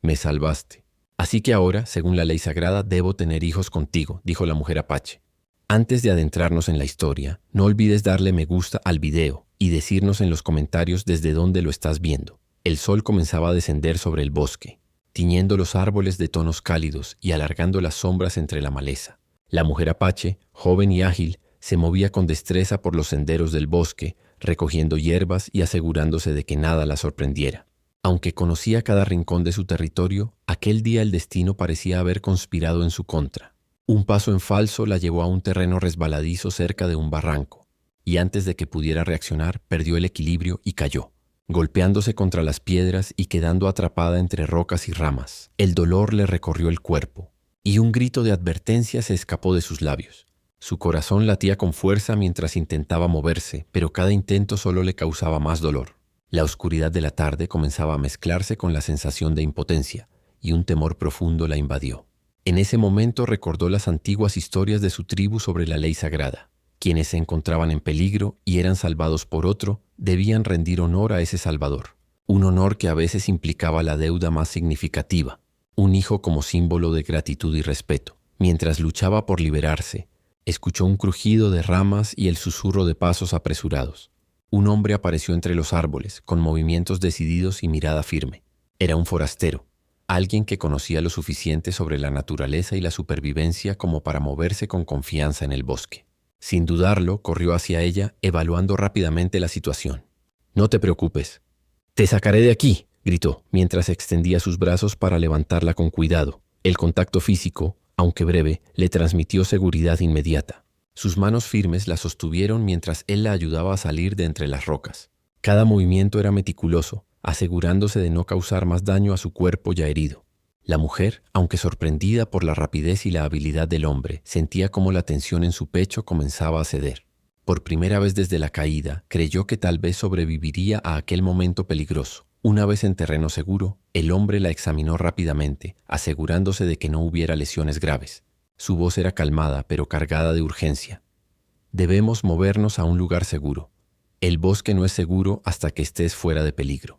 Me salvaste. Así que ahora, según la ley sagrada, debo tener hijos contigo, dijo la mujer apache. Antes de adentrarnos en la historia, no olvides darle me gusta al video y decirnos en los comentarios desde dónde lo estás viendo. El sol comenzaba a descender sobre el bosque, tiñendo los árboles de tonos cálidos y alargando las sombras entre la maleza. La mujer apache, joven y ágil, se movía con destreza por los senderos del bosque, recogiendo hierbas y asegurándose de que nada la sorprendiera. Aunque conocía cada rincón de su territorio, aquel día el destino parecía haber conspirado en su contra. Un paso en falso la llevó a un terreno resbaladizo cerca de un barranco, y antes de que pudiera reaccionar, perdió el equilibrio y cayó, golpeándose contra las piedras y quedando atrapada entre rocas y ramas. El dolor le recorrió el cuerpo, y un grito de advertencia se escapó de sus labios. Su corazón latía con fuerza mientras intentaba moverse, pero cada intento solo le causaba más dolor. La oscuridad de la tarde comenzaba a mezclarse con la sensación de impotencia, y un temor profundo la invadió. En ese momento recordó las antiguas historias de su tribu sobre la ley sagrada. Quienes se encontraban en peligro y eran salvados por otro, debían rendir honor a ese salvador. Un honor que a veces implicaba la deuda más significativa, un hijo como símbolo de gratitud y respeto. Mientras luchaba por liberarse, escuchó un crujido de ramas y el susurro de pasos apresurados. Un hombre apareció entre los árboles, con movimientos decididos y mirada firme. Era un forastero, alguien que conocía lo suficiente sobre la naturaleza y la supervivencia como para moverse con confianza en el bosque. Sin dudarlo, corrió hacia ella, evaluando rápidamente la situación. «No te preocupes. Te sacaré de aquí», gritó, mientras extendía sus brazos para levantarla con cuidado. El contacto físico, aunque breve, le transmitió seguridad inmediata. Sus manos firmes la sostuvieron mientras él la ayudaba a salir de entre las rocas. Cada movimiento era meticuloso, asegurándose de no causar más daño a su cuerpo ya herido. La mujer, aunque sorprendida por la rapidez y la habilidad del hombre, sentía cómo la tensión en su pecho comenzaba a ceder. Por primera vez desde la caída, creyó que tal vez sobreviviría a aquel momento peligroso. Una vez en terreno seguro, el hombre la examinó rápidamente, asegurándose de que no hubiera lesiones graves. Su voz era calmada, pero cargada de urgencia. «Debemos movernos a un lugar seguro. El bosque no es seguro hasta que estés fuera de peligro».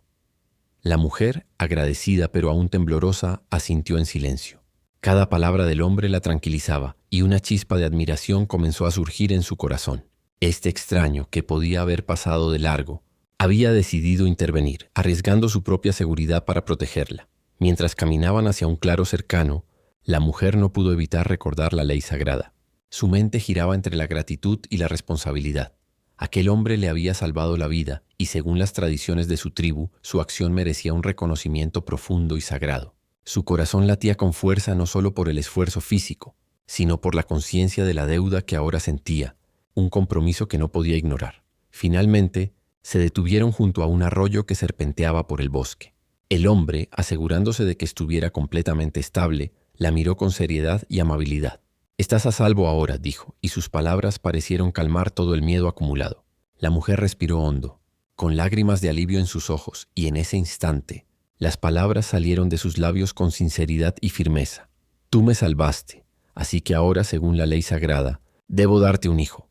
La mujer, agradecida pero aún temblorosa, asintió en silencio. Cada palabra del hombre la tranquilizaba y una chispa de admiración comenzó a surgir en su corazón. Este extraño, que podía haber pasado de largo, había decidido intervenir, arriesgando su propia seguridad para protegerla. Mientras caminaban hacia un claro cercano, la mujer no pudo evitar recordar la ley sagrada. Su mente giraba entre la gratitud y la responsabilidad. Aquel hombre le había salvado la vida y, según las tradiciones de su tribu, su acción merecía un reconocimiento profundo y sagrado. Su corazón latía con fuerza no solo por el esfuerzo físico, sino por la conciencia de la deuda que ahora sentía, un compromiso que no podía ignorar. Finalmente, se detuvieron junto a un arroyo que serpenteaba por el bosque. El hombre, asegurándose de que estuviera completamente estable, la miró con seriedad y amabilidad. «Estás a salvo ahora», dijo, y sus palabras parecieron calmar todo el miedo acumulado. La mujer respiró hondo, con lágrimas de alivio en sus ojos, y en ese instante, las palabras salieron de sus labios con sinceridad y firmeza. «Tú me salvaste, así que ahora, según la ley sagrada, debo darte un hijo».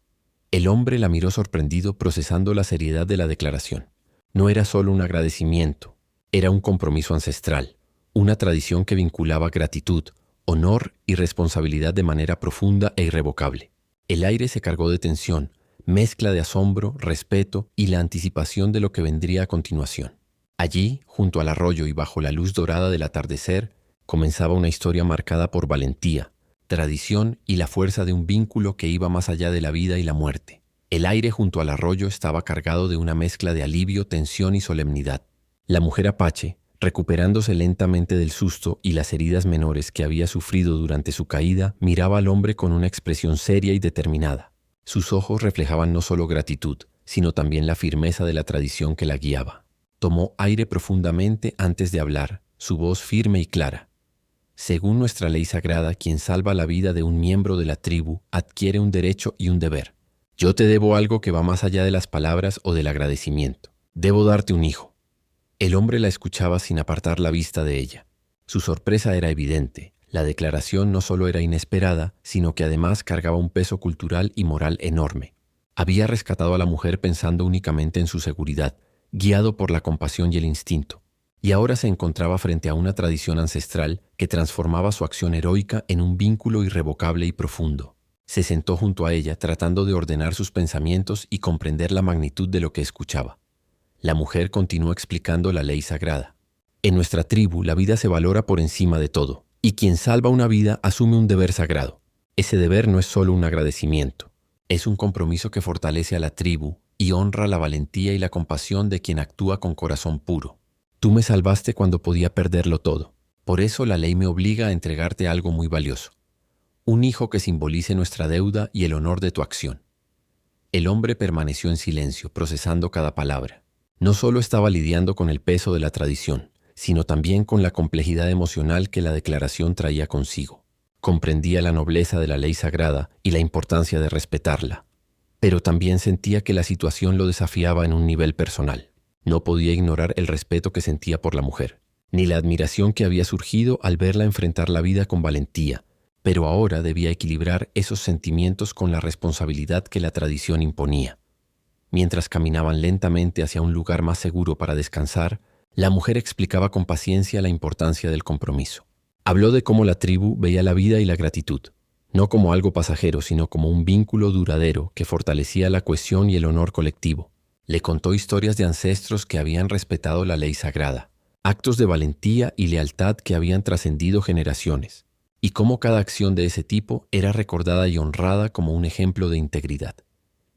El hombre la miró sorprendido, procesando la seriedad de la declaración. No era solo un agradecimiento, era un compromiso ancestral, una tradición que vinculaba gratitud, honor y responsabilidad de manera profunda e irrevocable. El aire se cargó de tensión, mezcla de asombro, respeto y la anticipación de lo que vendría a continuación. Allí, junto al arroyo y bajo la luz dorada del atardecer, comenzaba una historia marcada por valentía, tradición y la fuerza de un vínculo que iba más allá de la vida y la muerte. El aire junto al arroyo estaba cargado de una mezcla de alivio, tensión y solemnidad. La mujer apache, recuperándose lentamente del susto y las heridas menores que había sufrido durante su caída, miraba al hombre con una expresión seria y determinada. Sus ojos reflejaban no solo gratitud, sino también la firmeza de la tradición que la guiaba. Tomó aire profundamente antes de hablar, su voz firme y clara. «Según nuestra ley sagrada, quien salva la vida de un miembro de la tribu adquiere un derecho y un deber. Yo te debo algo que va más allá de las palabras o del agradecimiento. Debo darte un hijo». El hombre la escuchaba sin apartar la vista de ella. Su sorpresa era evidente. La declaración no solo era inesperada, sino que además cargaba un peso cultural y moral enorme. Había rescatado a la mujer pensando únicamente en su seguridad, guiado por la compasión y el instinto. y ahora se encontraba frente a una tradición ancestral que transformaba su acción heroica en un vínculo irrevocable y profundo. Se sentó junto a ella tratando de ordenar sus pensamientos y comprender la magnitud de lo que escuchaba. La mujer continuó explicando la ley sagrada. En nuestra tribu la vida se valora por encima de todo, y quien salva una vida asume un deber sagrado. Ese deber no es solo un agradecimiento, es un compromiso que fortalece a la tribu y honra la valentía y la compasión de quien actúa con corazón puro. Tú me salvaste cuando podía perderlo todo. Por eso la ley me obliga a entregarte algo muy valioso. Un hijo que simbolice nuestra deuda y el honor de tu acción. El hombre permaneció en silencio, procesando cada palabra. No solo estaba lidiando con el peso de la tradición, sino también con la complejidad emocional que la declaración traía consigo. Comprendía la nobleza de la ley sagrada y la importancia de respetarla, pero también sentía que la situación lo desafiaba en un nivel personal. No podía ignorar el respeto que sentía por la mujer, ni la admiración que había surgido al verla enfrentar la vida con valentía, pero ahora debía equilibrar esos sentimientos con la responsabilidad que la tradición imponía. Mientras caminaban lentamente hacia un lugar más seguro para descansar, la mujer explicaba con paciencia la importancia del compromiso. Habló de cómo la tribu veía la vida y la gratitud, no como algo pasajero, sino como un vínculo duradero que fortalecía la cohesión y el honor colectivo. Le contó historias de ancestros que habían respetado la ley sagrada, actos de valentía y lealtad que habían trascendido generaciones, y cómo cada acción de ese tipo era recordada y honrada como un ejemplo de integridad.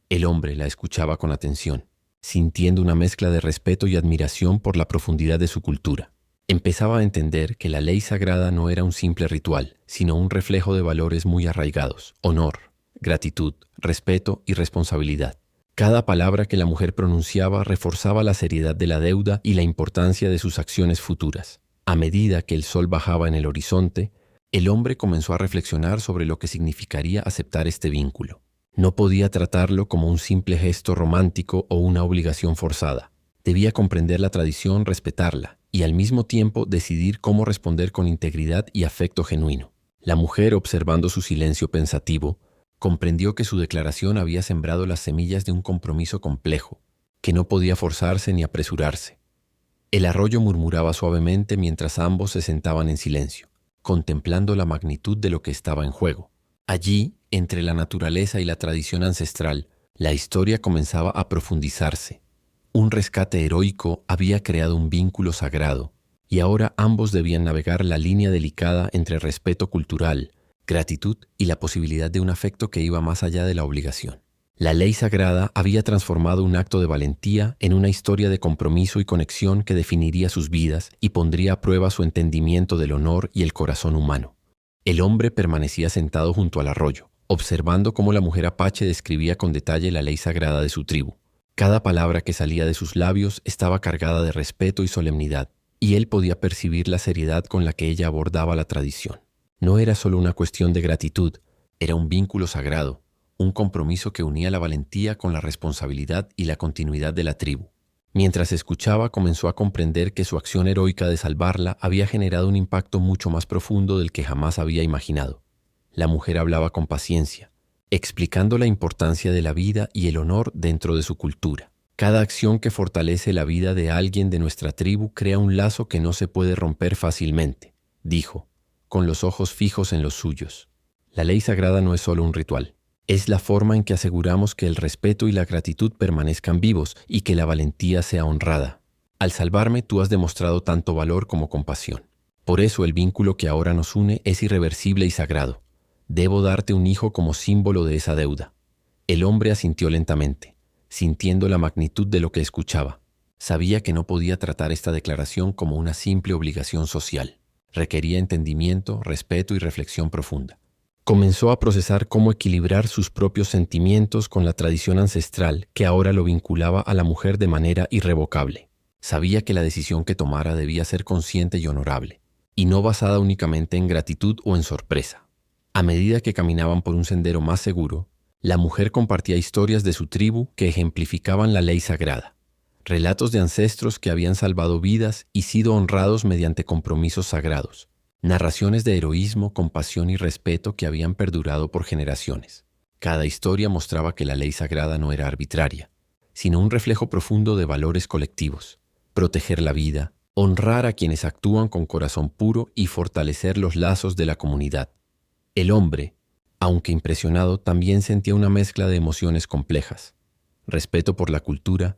El hombre la escuchaba con atención, sintiendo una mezcla de respeto y admiración por la profundidad de su cultura. Empezaba a entender que la ley sagrada no era un simple ritual, sino un reflejo de valores muy arraigados: honor, gratitud, respeto y responsabilidad. Cada palabra que la mujer pronunciaba reforzaba la seriedad de la deuda y la importancia de sus acciones futuras. A medida que el sol bajaba en el horizonte, el hombre comenzó a reflexionar sobre lo que significaría aceptar este vínculo. No podía tratarlo como un simple gesto romántico o una obligación forzada. Debía comprender la tradición, respetarla y al mismo tiempo decidir cómo responder con integridad y afecto genuino. La mujer, observando su silencio pensativo, comprendió que su declaración había sembrado las semillas de un compromiso complejo, que no podía forzarse ni apresurarse. El arroyo murmuraba suavemente mientras ambos se sentaban en silencio, contemplando la magnitud de lo que estaba en juego. Allí, entre la naturaleza y la tradición ancestral, la historia comenzaba a profundizarse. Un rescate heroico había creado un vínculo sagrado, y ahora ambos debían navegar la línea delicada entre respeto cultural, gratitud y la posibilidad de un afecto que iba más allá de la obligación. La ley sagrada había transformado un acto de valentía en una historia de compromiso y conexión que definiría sus vidas y pondría a prueba su entendimiento del honor y el corazón humano. El hombre permanecía sentado junto al arroyo, observando cómo la mujer apache describía con detalle la ley sagrada de su tribu. Cada palabra que salía de sus labios estaba cargada de respeto y solemnidad, y él podía percibir la seriedad con la que ella abordaba la tradición. No era solo una cuestión de gratitud, era un vínculo sagrado, un compromiso que unía la valentía con la responsabilidad y la continuidad de la tribu. Mientras escuchaba, comenzó a comprender que su acción heroica de salvarla había generado un impacto mucho más profundo del que jamás había imaginado. La mujer hablaba con paciencia, explicando la importancia de la vida y el honor dentro de su cultura. Cada acción que fortalece la vida de alguien de nuestra tribu crea un lazo que no se puede romper fácilmente, dijo, con los ojos fijos en los suyos. La ley sagrada no es solo un ritual. Es la forma en que aseguramos que el respeto y la gratitud permanezcan vivos y que la valentía sea honrada. Al salvarme, tú has demostrado tanto valor como compasión. Por eso el vínculo que ahora nos une es irreversible y sagrado. Debo darte un hijo como símbolo de esa deuda. El hombre asintió lentamente, sintiendo la magnitud de lo que escuchaba. Sabía que no podía tratar esta declaración como una simple obligación social. Requería entendimiento, respeto y reflexión profunda. Comenzó a procesar cómo equilibrar sus propios sentimientos con la tradición ancestral que ahora lo vinculaba a la mujer de manera irrevocable. Sabía que la decisión que tomara debía ser consciente y honorable, y no basada únicamente en gratitud o en sorpresa. A medida que caminaban por un sendero más seguro, la mujer compartía historias de su tribu que ejemplificaban la ley sagrada, relatos de ancestros que habían salvado vidas y sido honrados mediante compromisos sagrados. Narraciones de heroísmo, compasión y respeto que habían perdurado por generaciones. Cada historia mostraba que la ley sagrada no era arbitraria, sino un reflejo profundo de valores colectivos: proteger la vida, honrar a quienes actúan con corazón puro y fortalecer los lazos de la comunidad. El hombre, aunque impresionado, también sentía una mezcla de emociones complejas: respeto por la cultura,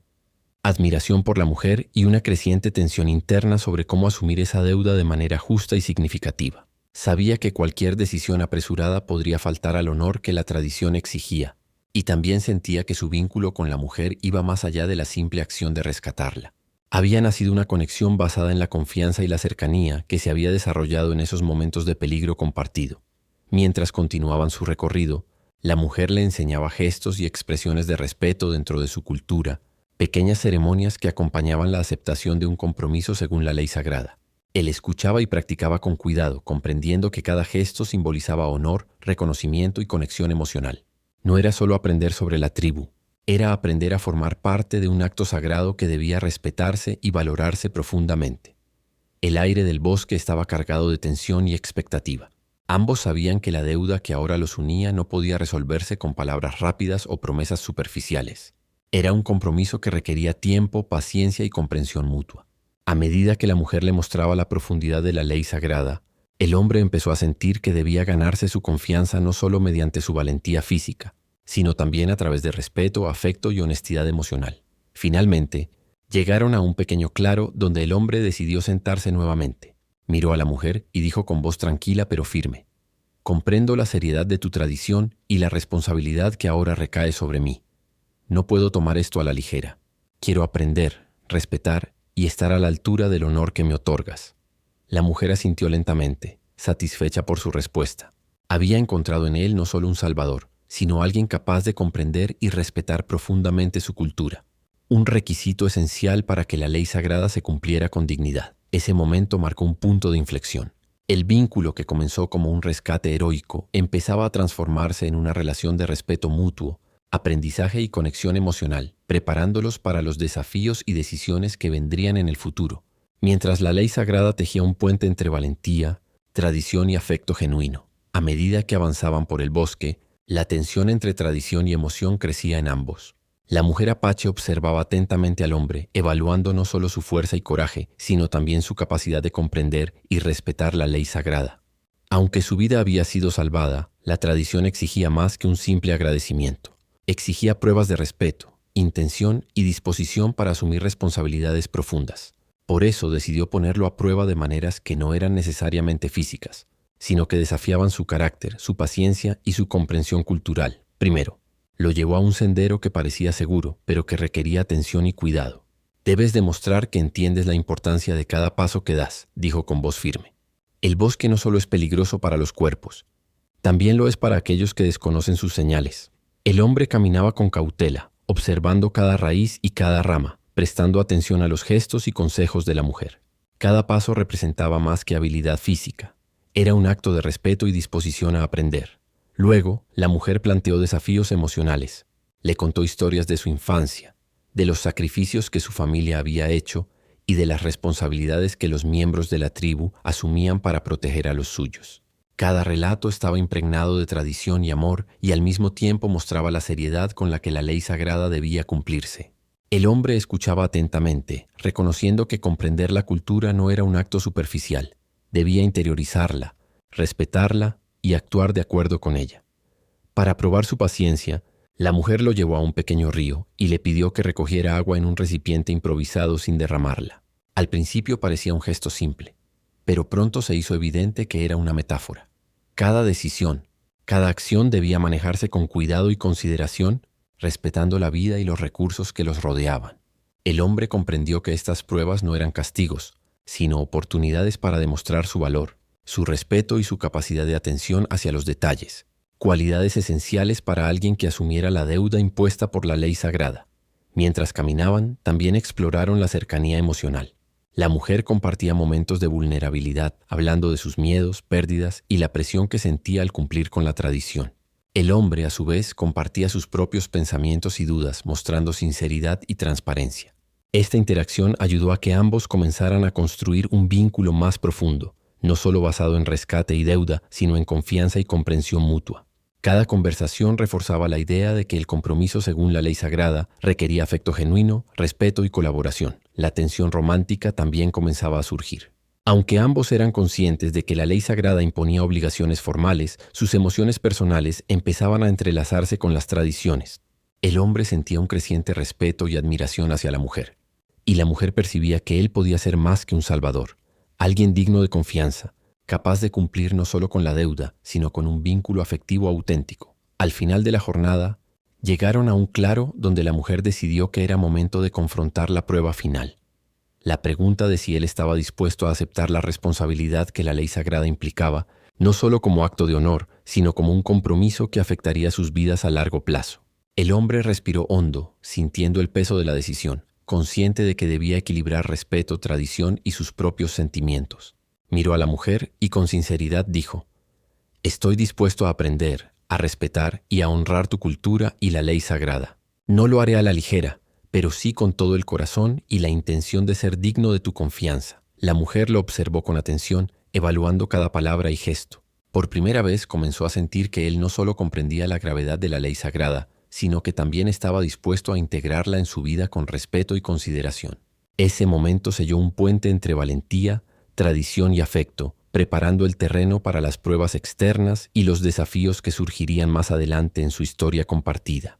admiración por la mujer y una creciente tensión interna sobre cómo asumir esa deuda de manera justa y significativa. Sabía que cualquier decisión apresurada podría faltar al honor que la tradición exigía, y también sentía que su vínculo con la mujer iba más allá de la simple acción de rescatarla. Había nacido una conexión basada en la confianza y la cercanía que se había desarrollado en esos momentos de peligro compartido. Mientras continuaban su recorrido, la mujer le enseñaba gestos y expresiones de respeto dentro de su cultura, pequeñas ceremonias que acompañaban la aceptación de un compromiso según la ley sagrada. Él escuchaba y practicaba con cuidado, comprendiendo que cada gesto simbolizaba honor, reconocimiento y conexión emocional. No era solo aprender sobre la tribu, era aprender a formar parte de un acto sagrado que debía respetarse y valorarse profundamente. El aire del bosque estaba cargado de tensión y expectativa. Ambos sabían que la deuda que ahora los unía no podía resolverse con palabras rápidas o promesas superficiales. Era un compromiso que requería tiempo, paciencia y comprensión mutua. A medida que la mujer le mostraba la profundidad de la ley sagrada, el hombre empezó a sentir que debía ganarse su confianza no solo mediante su valentía física, sino también a través de respeto, afecto y honestidad emocional. Finalmente, llegaron a un pequeño claro donde el hombre decidió sentarse nuevamente. Miró a la mujer y dijo con voz tranquila pero firme: «Comprendo la seriedad de tu tradición y la responsabilidad que ahora recae sobre mí. No puedo tomar esto a la ligera. Quiero aprender, respetar y estar a la altura del honor que me otorgas». La mujer asintió lentamente, satisfecha por su respuesta. Había encontrado en él no solo un salvador, sino alguien capaz de comprender y respetar profundamente su cultura. Un requisito esencial para que la ley sagrada se cumpliera con dignidad. Ese momento marcó un punto de inflexión. El vínculo que comenzó como un rescate heroico empezaba a transformarse en una relación de respeto mutuo, aprendizaje y conexión emocional, preparándolos para los desafíos y decisiones que vendrían en el futuro, mientras la ley sagrada tejía un puente entre valentía, tradición y afecto genuino. A medida que avanzaban por el bosque, la tensión entre tradición y emoción crecía en ambos. La mujer apache observaba atentamente al hombre, evaluando no solo su fuerza y coraje, sino también su capacidad de comprender y respetar la ley sagrada. Aunque su vida había sido salvada, la tradición exigía más que un simple agradecimiento. Exigía pruebas de respeto, intención y disposición para asumir responsabilidades profundas. Por eso decidió ponerlo a prueba de maneras que no eran necesariamente físicas, sino que desafiaban su carácter, su paciencia y su comprensión cultural. Primero, lo llevó a un sendero que parecía seguro, pero que requería atención y cuidado. «Debes demostrar que entiendes la importancia de cada paso que das», dijo con voz firme. «El bosque no solo es peligroso para los cuerpos, también lo es para aquellos que desconocen sus señales». El hombre caminaba con cautela, observando cada raíz y cada rama, prestando atención a los gestos y consejos de la mujer. Cada paso representaba más que habilidad física. Era un acto de respeto y disposición a aprender. Luego, la mujer planteó desafíos emocionales. Le contó historias de su infancia, de los sacrificios que su familia había hecho y de las responsabilidades que los miembros de la tribu asumían para proteger a los suyos. Cada relato estaba impregnado de tradición y amor y al mismo tiempo mostraba la seriedad con la que la ley sagrada debía cumplirse. El hombre escuchaba atentamente, reconociendo que comprender la cultura no era un acto superficial. Debía interiorizarla, respetarla y actuar de acuerdo con ella. Para probar su paciencia, la mujer lo llevó a un pequeño río y le pidió que recogiera agua en un recipiente improvisado sin derramarla. Al principio parecía un gesto simple, pero pronto se hizo evidente que era una metáfora. Cada decisión, cada acción debía manejarse con cuidado y consideración, respetando la vida y los recursos que los rodeaban. El hombre comprendió que estas pruebas no eran castigos, sino oportunidades para demostrar su valor, su respeto y su capacidad de atención hacia los detalles, cualidades esenciales para alguien que asumiera la deuda impuesta por la ley sagrada. Mientras caminaban, también exploraron la cercanía emocional. La mujer compartía momentos de vulnerabilidad, hablando de sus miedos, pérdidas y la presión que sentía al cumplir con la tradición. El hombre, a su vez, compartía sus propios pensamientos y dudas, mostrando sinceridad y transparencia. Esta interacción ayudó a que ambos comenzaran a construir un vínculo más profundo, no solo basado en rescate y deuda, sino en confianza y comprensión mutua. Cada conversación reforzaba la idea de que el compromiso según la ley sagrada requería afecto genuino, respeto y colaboración. La tensión romántica también comenzaba a surgir. Aunque ambos eran conscientes de que la ley sagrada imponía obligaciones formales, sus emociones personales empezaban a entrelazarse con las tradiciones. El hombre sentía un creciente respeto y admiración hacia la mujer, y la mujer percibía que él podía ser más que un salvador, alguien digno de confianza, capaz de cumplir no solo con la deuda, sino con un vínculo afectivo auténtico. Al final de la jornada, llegaron a un claro donde la mujer decidió que era momento de confrontar la prueba final. La pregunta de si él estaba dispuesto a aceptar la responsabilidad que la ley sagrada implicaba, no solo como acto de honor, sino como un compromiso que afectaría sus vidas a largo plazo. El hombre respiró hondo, sintiendo el peso de la decisión, consciente de que debía equilibrar respeto, tradición y sus propios sentimientos. Miró a la mujer y con sinceridad dijo: «Estoy dispuesto a aprender, a respetar y a honrar tu cultura y la ley sagrada. No lo haré a la ligera, pero sí con todo el corazón y la intención de ser digno de tu confianza». La mujer lo observó con atención, evaluando cada palabra y gesto. Por primera vez comenzó a sentir que él no solo comprendía la gravedad de la ley sagrada, sino que también estaba dispuesto a integrarla en su vida con respeto y consideración. Ese momento selló un puente entre valentía, tradición y afecto, preparando el terreno para las pruebas externas y los desafíos que surgirían más adelante en su historia compartida.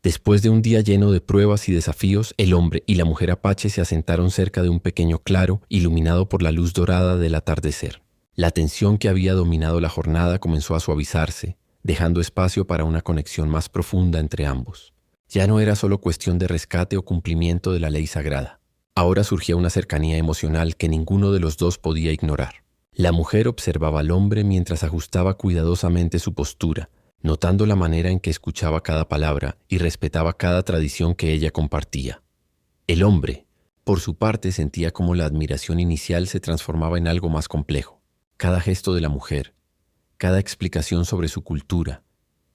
Después de un día lleno de pruebas y desafíos, el hombre y la mujer apache se asentaron cerca de un pequeño claro iluminado por la luz dorada del atardecer. La tensión que había dominado la jornada comenzó a suavizarse, dejando espacio para una conexión más profunda entre ambos. Ya no era solo cuestión de rescate o cumplimiento de la ley sagrada. Ahora surgía una cercanía emocional que ninguno de los dos podía ignorar. La mujer observaba al hombre mientras ajustaba cuidadosamente su postura, notando la manera en que escuchaba cada palabra y respetaba cada tradición que ella compartía. El hombre, por su parte, sentía cómo la admiración inicial se transformaba en algo más complejo. Cada gesto de la mujer, cada explicación sobre su cultura,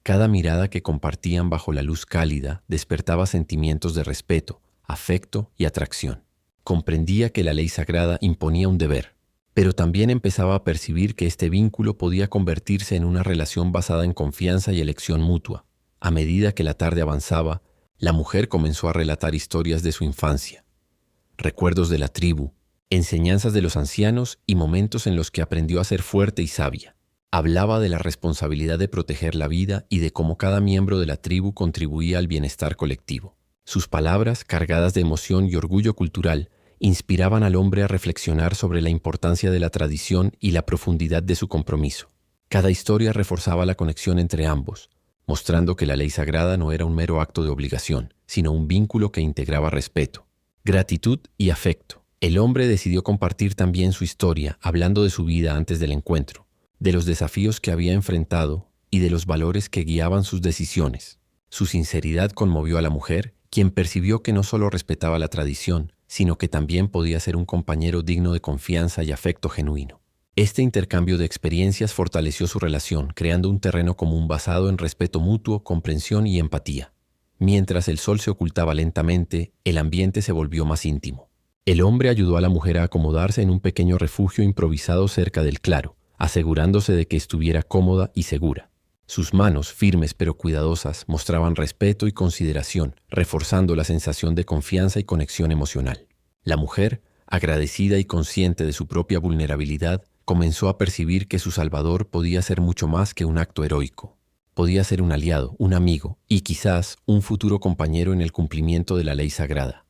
cada mirada que compartían bajo la luz cálida despertaba sentimientos de respeto, afecto y atracción. Comprendía que la ley sagrada imponía un deber, pero también empezaba a percibir que este vínculo podía convertirse en una relación basada en confianza y elección mutua. A medida que la tarde avanzaba, la mujer comenzó a relatar historias de su infancia, recuerdos de la tribu, enseñanzas de los ancianos y momentos en los que aprendió a ser fuerte y sabia. Hablaba de la responsabilidad de proteger la vida y de cómo cada miembro de la tribu contribuía al bienestar colectivo. Sus palabras, cargadas de emoción y orgullo cultural, inspiraban al hombre a reflexionar sobre la importancia de la tradición y la profundidad de su compromiso. Cada historia reforzaba la conexión entre ambos, mostrando que la ley sagrada no era un mero acto de obligación, sino un vínculo que integraba respeto, gratitud y afecto. El hombre decidió compartir también su historia, hablando de su vida antes del encuentro, de los desafíos que había enfrentado y de los valores que guiaban sus decisiones. Su sinceridad conmovió a la mujer, quien percibió que no solo respetaba la tradición, sino que también podía ser un compañero digno de confianza y afecto genuino. Este intercambio de experiencias fortaleció su relación, creando un terreno común basado en respeto mutuo, comprensión y empatía. Mientras el sol se ocultaba lentamente, el ambiente se volvió más íntimo. El hombre ayudó a la mujer a acomodarse en un pequeño refugio improvisado cerca del claro, asegurándose de que estuviera cómoda y segura. Sus manos, firmes pero cuidadosas, mostraban respeto y consideración, reforzando la sensación de confianza y conexión emocional. La mujer, agradecida y consciente de su propia vulnerabilidad, comenzó a percibir que su salvador podía ser mucho más que un acto heroico. Podía ser un aliado, un amigo y quizás un futuro compañero en el cumplimiento de la ley sagrada.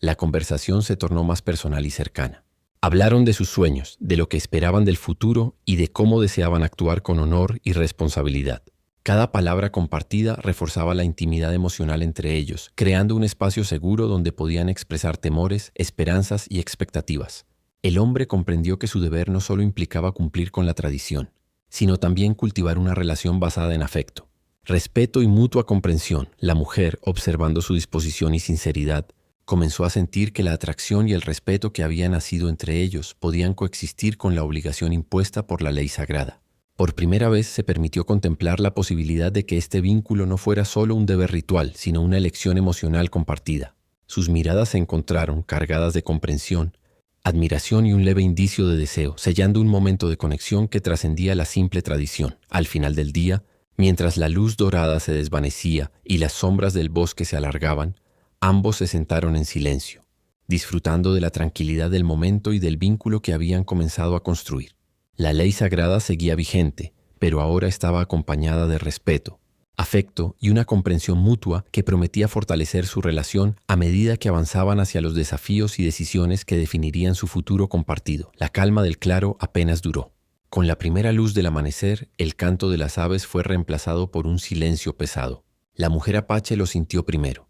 La conversación se tornó más personal y cercana. Hablaron de sus sueños, de lo que esperaban del futuro y de cómo deseaban actuar con honor y responsabilidad. Cada palabra compartida reforzaba la intimidad emocional entre ellos, creando un espacio seguro donde podían expresar temores, esperanzas y expectativas. El hombre comprendió que su deber no solo implicaba cumplir con la tradición, sino también cultivar una relación basada en afecto, respeto y mutua comprensión. La mujer, observando su disposición y sinceridad, comenzó a sentir que la atracción y el respeto que había nacido entre ellos podían coexistir con la obligación impuesta por la ley sagrada. Por primera vez se permitió contemplar la posibilidad de que este vínculo no fuera solo un deber ritual, sino una elección emocional compartida. Sus miradas se encontraron cargadas de comprensión, admiración y un leve indicio de deseo, sellando un momento de conexión que trascendía la simple tradición. Al final del día, mientras la luz dorada se desvanecía y las sombras del bosque se alargaban, ambos se sentaron en silencio, disfrutando de la tranquilidad del momento y del vínculo que habían comenzado a construir. La ley sagrada seguía vigente, pero ahora estaba acompañada de respeto, afecto y una comprensión mutua que prometía fortalecer su relación a medida que avanzaban hacia los desafíos y decisiones que definirían su futuro compartido. La calma del claro apenas duró. Con la primera luz del amanecer, el canto de las aves fue reemplazado por un silencio pesado. La mujer apache lo sintió primero.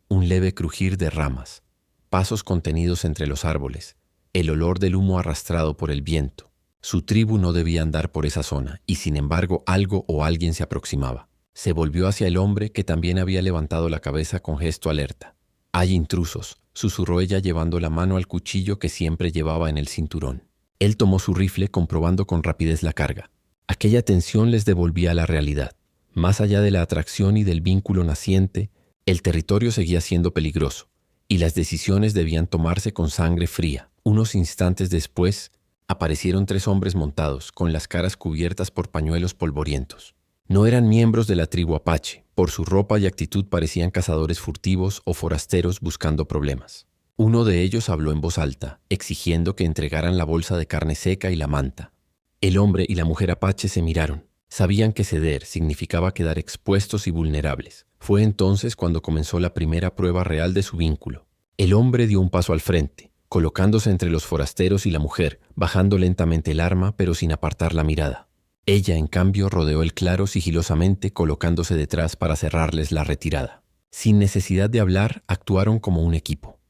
Un leve crujir de ramas, pasos contenidos entre los árboles, el olor del humo arrastrado por el viento. Su tribu no debía andar por esa zona, y sin embargo algo o alguien se aproximaba. Se volvió hacia el hombre que también había levantado la cabeza con gesto alerta. «Hay intrusos», susurró ella llevando la mano al cuchillo que siempre llevaba en el cinturón. Él tomó su rifle comprobando con rapidez la carga. Aquella tensión les devolvía a la realidad. Más allá de la atracción y del vínculo naciente, el territorio seguía siendo peligroso, y las decisiones debían tomarse con sangre fría. Unos instantes después, aparecieron 3 hombres montados, con las caras cubiertas por pañuelos polvorientos. No eran miembros de la tribu apache. Por su ropa y actitud parecían cazadores furtivos o forasteros buscando problemas. Uno de ellos habló en voz alta, exigiendo que entregaran la bolsa de carne seca y la manta. El hombre y la mujer apache se miraron. Sabían que ceder significaba quedar expuestos y vulnerables. Fue entonces cuando comenzó la primera prueba real de su vínculo. El hombre dio un paso al frente, colocándose entre los forasteros y la mujer, bajando lentamente el arma pero sin apartar la mirada. Ella, en cambio, rodeó el claro sigilosamente, colocándose detrás para cerrarles la retirada. Sin necesidad de hablar, actuaron como un equipo.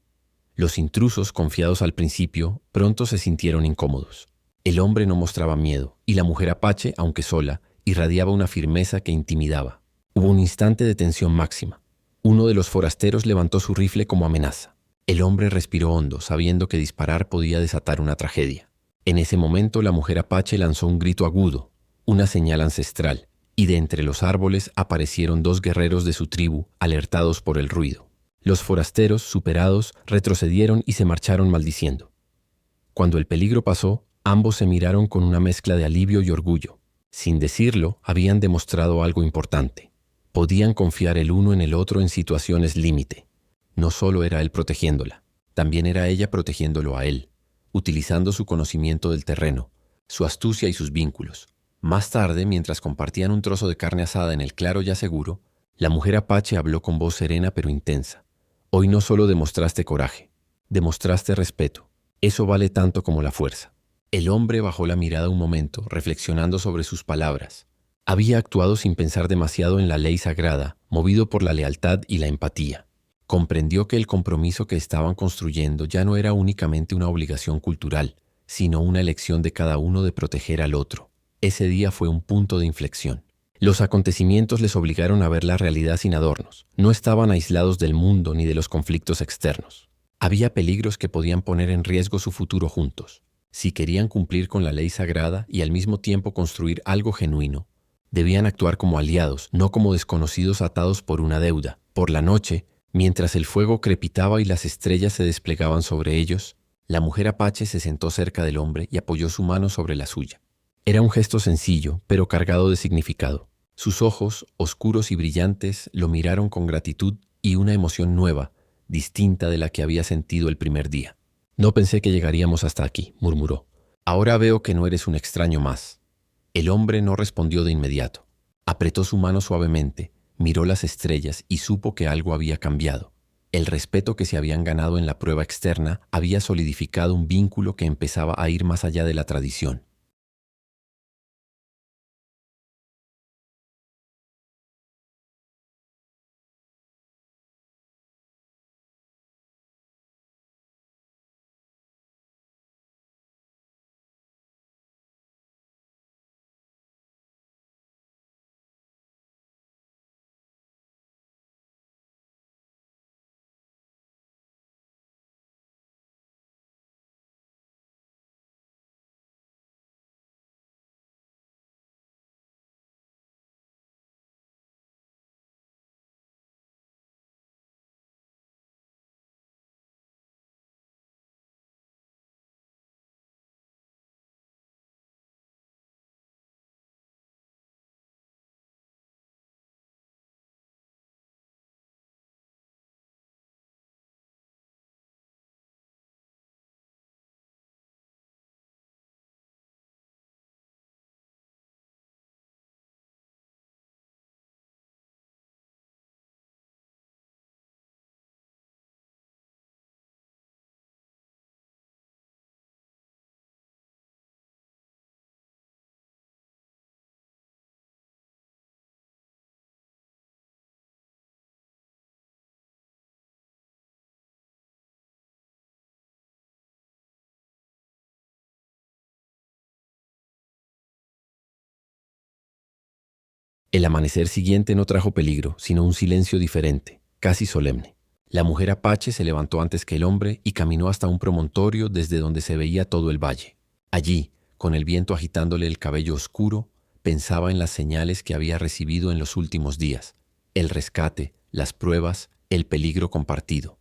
Los intrusos, confiados al principio, pronto se sintieron incómodos. El hombre no mostraba miedo, y la mujer apache, aunque sola, irradiaba una firmeza que intimidaba. Hubo un instante de tensión máxima. Uno de los forasteros levantó su rifle como amenaza. El hombre respiró hondo, sabiendo que disparar podía desatar una tragedia. En ese momento, la mujer apache lanzó un grito agudo, una señal ancestral, y de entre los árboles aparecieron 2 guerreros de su tribu, alertados por el ruido. Los forasteros, superados, retrocedieron y se marcharon maldiciendo. Cuando el peligro pasó, ambos se miraron con una mezcla de alivio y orgullo. Sin decirlo, habían demostrado algo importante. Podían confiar el uno en el otro en situaciones límite. No solo era él protegiéndola, también era ella protegiéndolo a él, utilizando su conocimiento del terreno, su astucia y sus vínculos. Más tarde, mientras compartían un trozo de carne asada en el claro ya seguro, la mujer apache habló con voz serena pero intensa. «Hoy no solo demostraste coraje, demostraste respeto. Eso vale tanto como la fuerza». El hombre bajó la mirada un momento, reflexionando sobre sus palabras. Había actuado sin pensar demasiado en la ley sagrada, movido por la lealtad y la empatía. Comprendió que el compromiso que estaban construyendo ya no era únicamente una obligación cultural, sino una elección de cada uno de proteger al otro. Ese día fue un punto de inflexión. Los acontecimientos les obligaron a ver la realidad sin adornos. No estaban aislados del mundo ni de los conflictos externos. Había peligros que podían poner en riesgo su futuro juntos. Si querían cumplir con la ley sagrada y al mismo tiempo construir algo genuino, debían actuar como aliados, no como desconocidos atados por una deuda. Por la noche, mientras el fuego crepitaba y las estrellas se desplegaban sobre ellos, la mujer apache se sentó cerca del hombre y apoyó su mano sobre la suya. Era un gesto sencillo, pero cargado de significado. Sus ojos, oscuros y brillantes, lo miraron con gratitud y una emoción nueva, distinta de la que había sentido el primer día. «No pensé que llegaríamos hasta aquí», murmuró. «Ahora veo que no eres un extraño más». El hombre no respondió de inmediato. Apretó su mano suavemente, miró las estrellas y supo que algo había cambiado. El respeto que se habían ganado en la prueba externa había solidificado un vínculo que empezaba a ir más allá de la tradición. El amanecer siguiente no trajo peligro, sino un silencio diferente, casi solemne. La mujer apache se levantó antes que el hombre y caminó hasta un promontorio desde donde se veía todo el valle. Allí, con el viento agitándole el cabello oscuro, pensaba en las señales que había recibido en los últimos días, el rescate, las pruebas, el peligro compartido.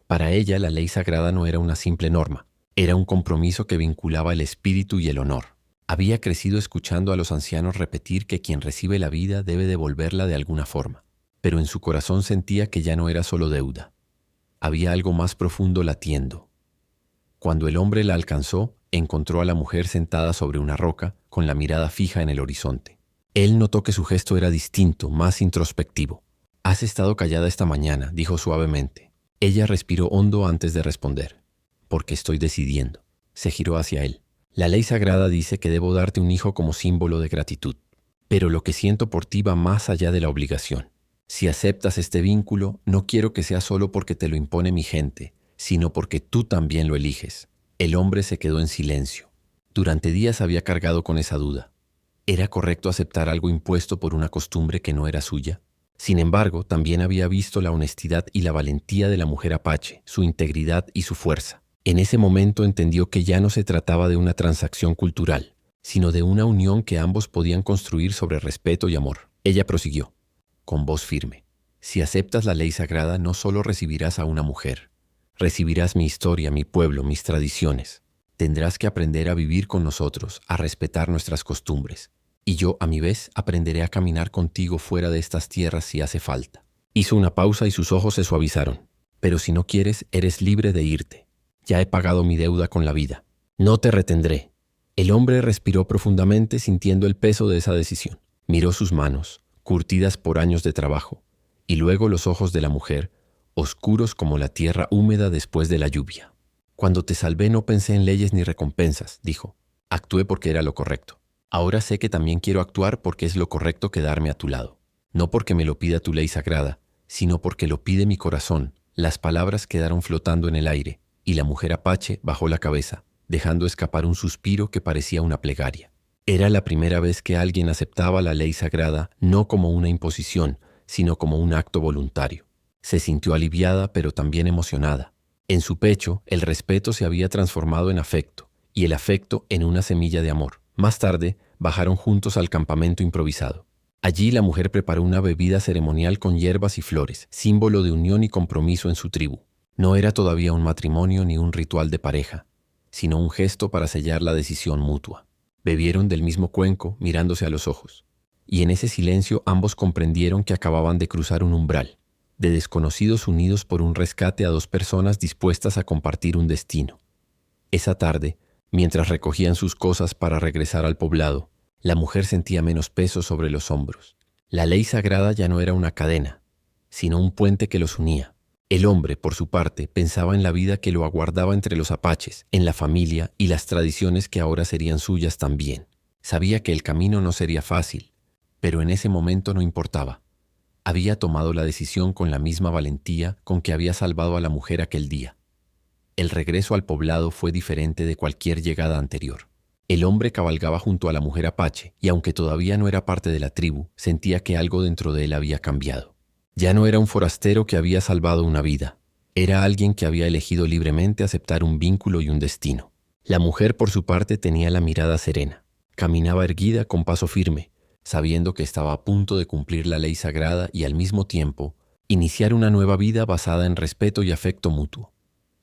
Para ella, la ley sagrada no era una simple norma, era un compromiso que vinculaba el espíritu y el honor. Había crecido escuchando a los ancianos repetir que quien recibe la vida debe devolverla de alguna forma, pero en su corazón sentía que ya no era solo deuda. Había algo más profundo latiendo. Cuando el hombre la alcanzó, encontró a la mujer sentada sobre una roca, con la mirada fija en el horizonte. Él notó que su gesto era distinto, más introspectivo. «Has estado callada esta mañana», dijo suavemente. Ella respiró hondo antes de responder. «Porque estoy decidiendo». Se giró hacia él. «La ley sagrada dice que debo darte un hijo como símbolo de gratitud. Pero lo que siento por ti va más allá de la obligación. Si aceptas este vínculo, no quiero que sea solo porque te lo impone mi gente, sino porque tú también lo eliges». El hombre se quedó en silencio. Durante días había cargado con esa duda. ¿Era correcto aceptar algo impuesto por una costumbre que no era suya? Sin embargo, también había visto la honestidad y la valentía de la mujer apache, su integridad y su fuerza. En ese momento entendió que ya no se trataba de una transacción cultural, sino de una unión que ambos podían construir sobre respeto y amor. Ella prosiguió, con voz firme. «Si aceptas la ley sagrada, no solo recibirás a una mujer. Recibirás mi historia, mi pueblo, mis tradiciones. Tendrás que aprender a vivir con nosotros, a respetar nuestras costumbres. Y yo, a mi vez, aprenderé a caminar contigo fuera de estas tierras si hace falta». Hizo una pausa y sus ojos se suavizaron. «Pero si no quieres, eres libre de irte. Ya he pagado mi deuda con la vida. No te retendré». El hombre respiró profundamente sintiendo el peso de esa decisión. Miró sus manos, curtidas por años de trabajo, y luego los ojos de la mujer, oscuros como la tierra húmeda después de la lluvia. «Cuando te salvé no pensé en leyes ni recompensas», dijo. «Actué porque era lo correcto. Ahora sé que también quiero actuar porque es lo correcto quedarme a tu lado. No porque me lo pida tu ley sagrada, sino porque lo pide mi corazón». Las palabras quedaron flotando en el aire, y la mujer apache bajó la cabeza, dejando escapar un suspiro que parecía una plegaria. Era la primera vez que alguien aceptaba la ley sagrada no como una imposición, sino como un acto voluntario. Se sintió aliviada, pero también emocionada. En su pecho, el respeto se había transformado en afecto, y el afecto en una semilla de amor. Más tarde, bajaron juntos al campamento improvisado. Allí la mujer preparó una bebida ceremonial con hierbas y flores, símbolo de unión y compromiso en su tribu. No era todavía un matrimonio ni un ritual de pareja, sino un gesto para sellar la decisión mutua. Bebieron del mismo cuenco, mirándose a los ojos. Y en ese silencio ambos comprendieron que acababan de cruzar un umbral, de desconocidos unidos por un rescate a dos personas dispuestas a compartir un destino. Esa tarde, mientras recogían sus cosas para regresar al poblado, la mujer sentía menos peso sobre los hombros. La ley sagrada ya no era una cadena, sino un puente que los unía. El hombre, por su parte, pensaba en la vida que lo aguardaba entre los apaches, en la familia y las tradiciones que ahora serían suyas también. Sabía que el camino no sería fácil, pero en ese momento no importaba. Había tomado la decisión con la misma valentía con que había salvado a la mujer aquel día. El regreso al poblado fue diferente de cualquier llegada anterior. El hombre cabalgaba junto a la mujer apache, y aunque todavía no era parte de la tribu, sentía que algo dentro de él había cambiado. Ya no era un forastero que había salvado una vida. Era alguien que había elegido libremente aceptar un vínculo y un destino. La mujer, por su parte, tenía la mirada serena. Caminaba erguida con paso firme, sabiendo que estaba a punto de cumplir la ley sagrada y, al mismo tiempo, iniciar una nueva vida basada en respeto y afecto mutuo.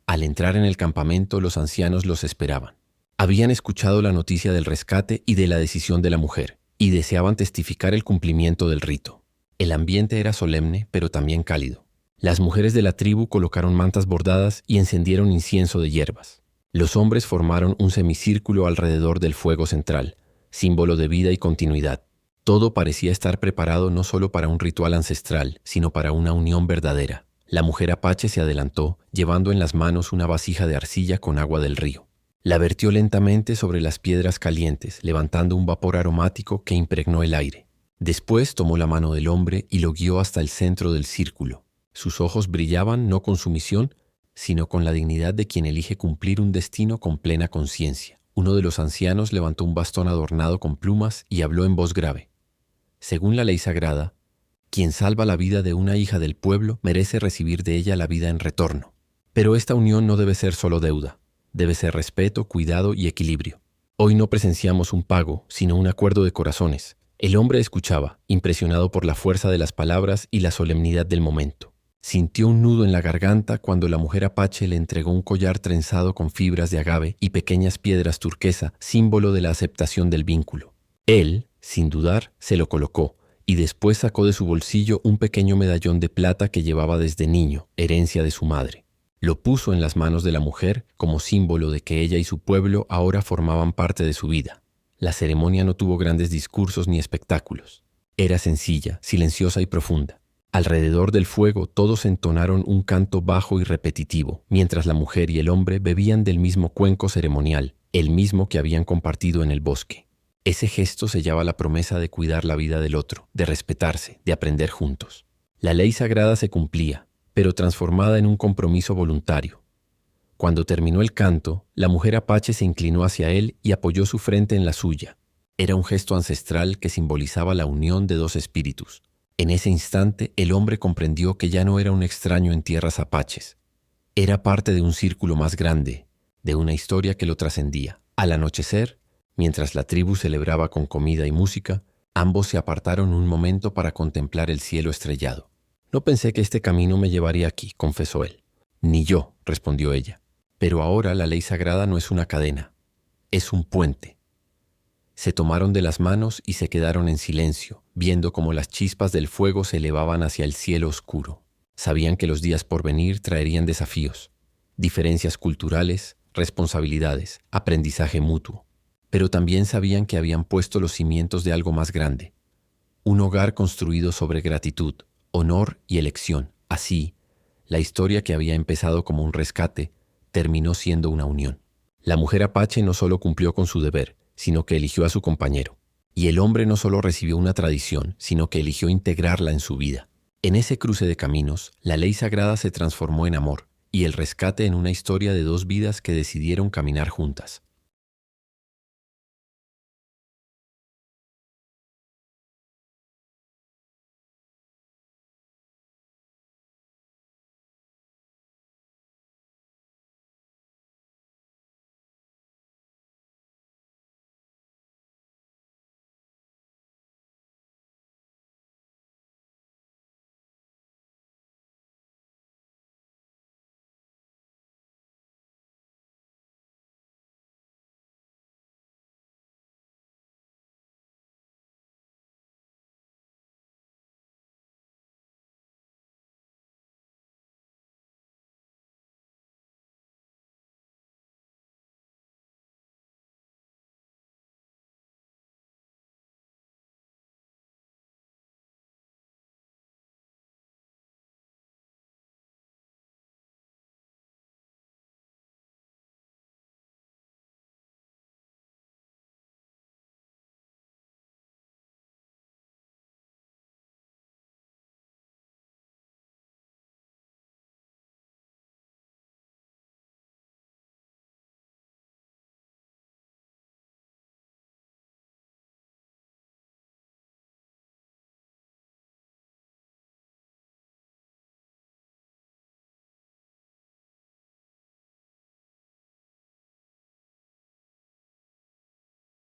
Al entrar en el campamento, los ancianos los esperaban. Habían escuchado la noticia del rescate y de la decisión de la mujer, y deseaban testificar el cumplimiento del rito. El ambiente era solemne, pero también cálido. Las mujeres de la tribu colocaron mantas bordadas y encendieron incienso de hierbas. Los hombres formaron un semicírculo alrededor del fuego central, símbolo de vida y continuidad. Todo parecía estar preparado no solo para un ritual ancestral, sino para una unión verdadera. La mujer apache se adelantó, llevando en las manos una vasija de arcilla con agua del río. La vertió lentamente sobre las piedras calientes, levantando un vapor aromático que impregnó el aire. Después tomó la mano del hombre y lo guió hasta el centro del círculo. Sus ojos brillaban no con sumisión, sino con la dignidad de quien elige cumplir un destino con plena conciencia. Uno de los ancianos levantó un bastón adornado con plumas y habló en voz grave. Según la ley sagrada, quien salva la vida de una hija del pueblo merece recibir de ella la vida en retorno. Pero esta unión no debe ser solo deuda, debe ser respeto, cuidado y equilibrio. Hoy no presenciamos un pago, sino un acuerdo de corazones. El hombre escuchaba, impresionado por la fuerza de las palabras y la solemnidad del momento. Sintió un nudo en la garganta cuando la mujer apache le entregó un collar trenzado con fibras de agave y pequeñas piedras turquesa, símbolo de la aceptación del vínculo. Él, sin dudar, se lo colocó y después sacó de su bolsillo un pequeño medallón de plata que llevaba desde niño, herencia de su madre. Lo puso en las manos de la mujer como símbolo de que ella y su pueblo ahora formaban parte de su vida. La ceremonia no tuvo grandes discursos ni espectáculos. Era sencilla, silenciosa y profunda. Alrededor del fuego todos entonaron un canto bajo y repetitivo, mientras la mujer y el hombre bebían del mismo cuenco ceremonial, el mismo que habían compartido en el bosque. Ese gesto sellaba la promesa de cuidar la vida del otro, de respetarse, de aprender juntos. La ley sagrada se cumplía, pero transformada en un compromiso voluntario. Cuando terminó el canto, la mujer apache se inclinó hacia él y apoyó su frente en la suya. Era un gesto ancestral que simbolizaba la unión de dos espíritus. En ese instante, el hombre comprendió que ya no era un extraño en tierras apaches. Era parte de un círculo más grande, de una historia que lo trascendía. Al anochecer, mientras la tribu celebraba con comida y música, ambos se apartaron un momento para contemplar el cielo estrellado. «No pensé que este camino me llevaría aquí», confesó él. «Ni yo», respondió ella. «Pero ahora la ley sagrada no es una cadena, es un puente». Se tomaron de las manos y se quedaron en silencio, viendo cómo las chispas del fuego se elevaban hacia el cielo oscuro. Sabían que los días por venir traerían desafíos, diferencias culturales, responsabilidades, aprendizaje mutuo. Pero también sabían que habían puesto los cimientos de algo más grande. Un hogar construido sobre gratitud, honor y elección. Así, la historia que había empezado como un rescate terminó siendo una unión. La mujer apache no solo cumplió con su deber, sino que eligió a su compañero. Y el hombre no solo recibió una tradición, sino que eligió integrarla en su vida. En ese cruce de caminos, la ley sagrada se transformó en amor y el rescate en una historia de dos vidas que decidieron caminar juntas.